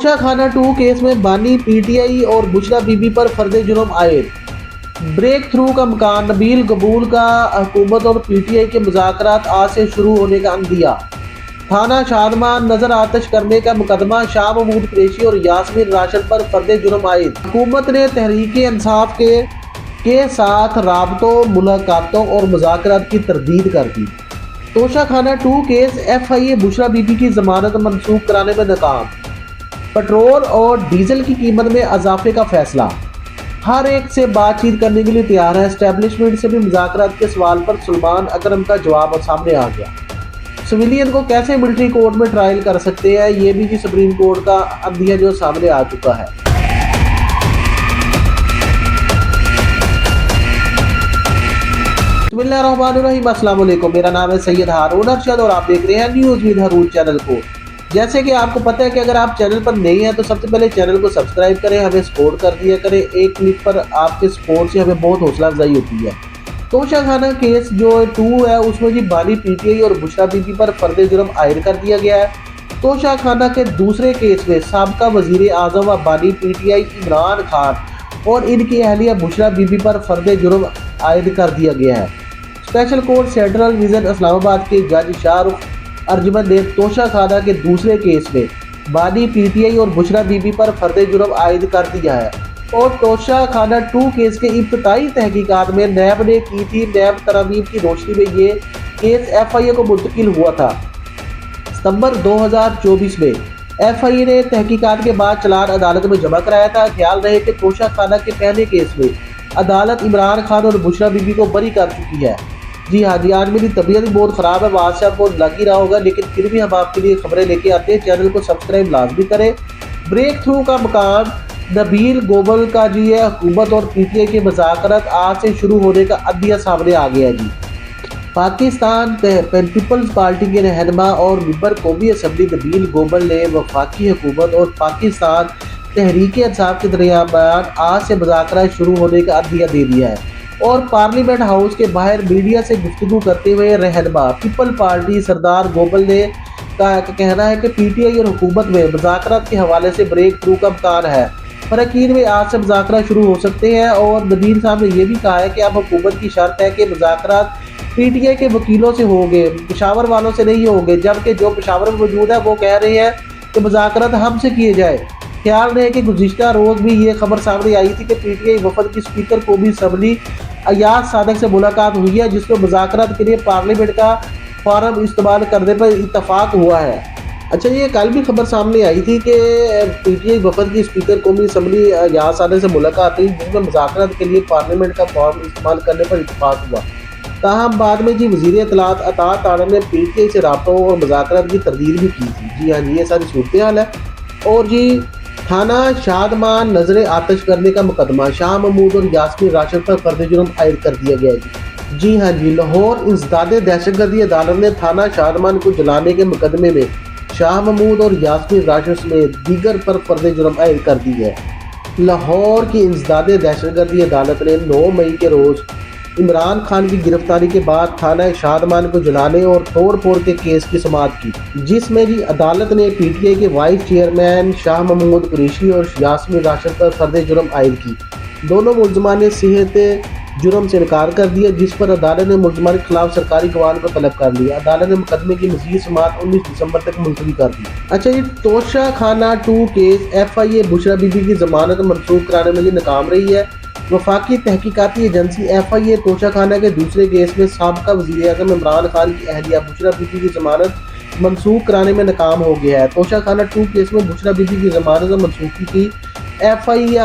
توشہ خانہ 2 کیس میں بانی پی ٹی آئی اور بشرا بی بی پر فرد جرم عائد، بریک تھرو کا امکان، نبیل قبول کا حکومت اور پی ٹی آئی کے مذاکرات آج سے شروع ہونے کا عندیہ، تھانہ شادمان نظر آتش کرنے کا مقدمہ، شاہ محمود قریشی اور یاسمین راشد پر فرد جرم عائد۔ حکومت نے تحریک انصاف کے ساتھ رابطوں، ملاقاتوں اور مذاکرات کی تردید کر دی۔ توشہ خانہ 2 case F I a Bushra be be کی ضمانت منسوخ کرانے میں ناکام، پٹرول اور ڈیزل کی قیمت میں اضافے کا فیصلہ، ہر ایک سے بات چیت کرنے کے لیے تیار ہے، اسٹیبلشمنٹ سے بھی مذاکرات کے سوال پر سلمان اکرم کا جواب سامنے آ گیا۔ سویلین کو کیسے ملٹری کورٹ میں ٹرائل کر سکتے ہیں، یہ بھی سپریم کورٹ کا عندیہ جو سامنے آ چکا ہے۔ بسم اللہ الرحمن الرحیم، السلام علیکم، میرا نام ہے سید ہارون ارشد اور آپ دیکھ رہے ہیں نیوز ود ہارون چینل کو۔ جیسے کہ آپ کو پتہ ہے کہ اگر آپ چینل پر نئے ہیں تو سب سے پہلے چینل کو سبسکرائب کریں، ہمیں سپورٹ کر دیا کریں، ایک کلک پر آپ کے سپورٹ سے ہمیں بہت حوصلہ افزائی ہوتی ہے۔ توشہ خانہ کیس جو 2 ہے اس میں جی بانی پی ٹی آئی اور بشرا بی بی پر فرد جرم عائد کر دیا گیا ہے۔ توشہ خانہ کے دوسرے کیس میں سابقہ وزیر اعظم و بانی P T I Imran Khan اور ان کی اہلیہ بشرا بی بی پر فرد جرم عائد کر دیا گیا ہے۔ اسپیشل کورٹ سینٹرل ڈویژن اسلام آباد کے جج شاہ رخ ارجمن نے توشہ خانہ کے دوسرے کیس میں بانی پی ٹی آئی اور بشرا بی بی پر فرد جرم عائد کر دیا ہے، اور توشہ خانہ 2 کیس کے ابتدائی تحقیقات میں نیب نے کی تھی۔ نیب ترامیم کی روشنی میں یہ کیس ایف آئی اے کو منتقل ہوا تھا۔ ستمبر 2024 میں ایف آئی اے نے تحقیقات کے بعد چلان عدالت میں جمع کرایا تھا۔ خیال رہے کہ توشہ خانہ کے پہلے کیس میں عدالت عمران خان اور بشرا بی بی کو بری کر چکی ہے۔ جی ہاں جی، آج میری طبیعت بھی بہت خراب ہے، وہاں سے آپ کو لگ ہی رہا ہوگا، لیکن پھر بھی ہم آپ کے لیے خبریں لے کے آتے ہیں۔ چینل کو سبسکرائب لازمی کریں۔ بریک تھرو کا مکان، نبیل قبول کا جی ہے حکومت اور پی ٹی آئی کے مذاکرات آج سے شروع ہونے کا عندیہ سامنے آ گیا جی۔ پاکستان پیپلز پارٹی کے رہنما اور ممبر قومی اسمبلی نبیل قبول نے وفاقی حکومت اور پاکستان تحریک انصاف کے درمیان آج سے مذاکرات شروع ہونے کا عندیہ دے دیا ہے، اور پارلیمنٹ ہاؤس کے باہر میڈیا سے گفتگو کرتے ہوئے رہنما پیپل پارٹی سردار قبول نے کہنا ہے کہ پی ٹی آئی اور حکومت میں مذاکرات کے حوالے سے بریک تھرو کا امکان ہے، فریقین میں آج سے مذاکرات شروع ہو سکتے ہیں۔ اور نبیل صاحب نے یہ بھی کہا ہے کہ اب حکومت کی شرط ہے کہ مذاکرات پی ٹی آئی کے وکیلوں سے ہوں گے، پشاور والوں سے نہیں ہوں گے، جبکہ جو پشاور میں موجود ہے وہ کہہ رہے ہیں کہ مذاکرات ہم سے کیے جائے۔ خیال رہے کہ گزشتہ روز بھی یہ خبر سامنے آئی تھی کہ پی ٹی آئی وفد کی اسپیکر قومی اسمبلی ایاز صادق سے ملاقات ہوئی ہے، جس میں مذاکرات کے لیے پارلیمنٹ کا فارم استعمال کرنے پر اتفاق ہوا ہے۔ اچھا، یہ کل بھی خبر سامنے آئی تھی کہ پی ٹی آئی وفد کی اسپیکر قومی اسمبلی ایاز صادق سے ملاقات ہوئی، جس میں مذاکرات کے لیے پارلیمنٹ کا فارم استعمال کرنے پر اتفاق ہوا۔ تاہم بعد میں جی وزیر اطلاعات عطا تاڑا نے پی ٹی آئی سے رابطوں اور مذاکرات کی تردید بھی کی تھی۔ جی ہاں جی، یہ ساری صورتحال ہے۔ اور جی تھانہ شادمان نظر آتش کرنے کا مقدمہ، شاہ محمود اور یاسمین راشد پر فرد جرم عائد کر دیا گیا ہے۔ جی ہاں جی، لاہور انسداد دہشت گردی عدالت نے تھانہ شادمان کو جلانے کے مقدمے میں شاہ محمود اور یاسمین راشد سمیت دیگر پر فرد جرم عائد کر دی ہے۔ لاہور کی انسداد دہشت گردی عدالت نے 9 مئی کے روز عمران خان کی گرفتاری کے بعد تھانہ شادمان کو جلانے اور توڑ پھوڑ کے کیس کی سماعت کی، جس میں جی عدالت نے پی ٹی آئی کے وائس چیئرمین شاہ محمود قریشی اور یاسمین راشد پر فرد جرم عائد کی۔ دونوں ملزمان نے صحت جرم سے انکار کر دیا، جس پر عدالت نے ملزمان کے خلاف سرکاری گواہان کو طلب کر لیا۔ عدالت نے مقدمے کی مزید سماعت 19 دسمبر تک ملتوی کر دی۔ اچھا جی، توشہ خانہ 2 case F I a Bushra be be کی ضمانت منسوخ کرانے میں یہ ناکام رہی ہے۔ وفاقی تحقیقاتی ایجنسی ایف آئی اے توشہ خانہ کے دوسرے کیس میں سابقہ وزیر اعظم عمران خان کی اہلیہ بشرا بی بی کی ضمانت منسوخ کرانے میں ناکام ہو گیا ہے۔ توشہ خانہ 2 کیس میں بشرا بی بی کی ضمانت منسوخی کی ایف آئی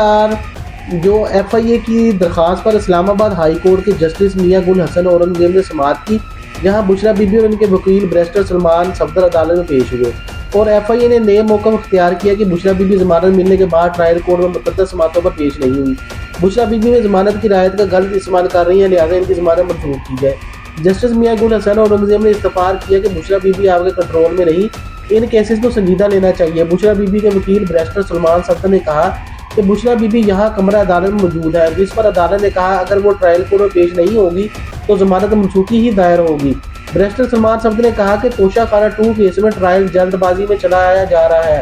اے کی درخواست پر اسلام آباد ہائی کورٹ کے جسٹس میاں گل حسن اورنگزیب نے سماعت کی، جہاں بشرا بی بی اور ان کے وکیل بیرسٹر سلمان صفدر عدالت میں پیش ہوئے، اور ایف آئی اے نے نئے موقف اختیار کیا کہ بشرا بی بی ضمانت ملنے کے بعد ٹرائل کورٹ میں متعدد سماعتوں پر پیش نہیں ہوئی۔ بشرا بی بی میں ضمانت کی رعایت کا غلط استعمال کر رہی ہیں، لہٰذا ان کی ضمانت منسوخ کی جائے۔ جسٹس میاں گل حسن اورنگزیب نے استفسار کیا کہ بشرا بی بی آپ کے کنٹرول میں نہیں، ان کیسز کو سنجیدہ لینا چاہیے۔ بشرا بی بی کے وکیل بیرسٹر سلمان صفدر نے کہا کہ بشرا بی بی یہاں کمرہ عدالت میں موجود ہے، جس پر عدالت نے کہا اگر وہ ٹرائل کورٹ میں پیش نہیں ہوگی تو ضمانت منسوخی ہی دائر ہوگی۔ بیرسٹر سلمان صفدر نے کہا کہ توشہ خانہ 2 کیس میں ٹرائل جلد بازی میں چلایا جا رہا ہے،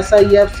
SIFC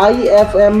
IFM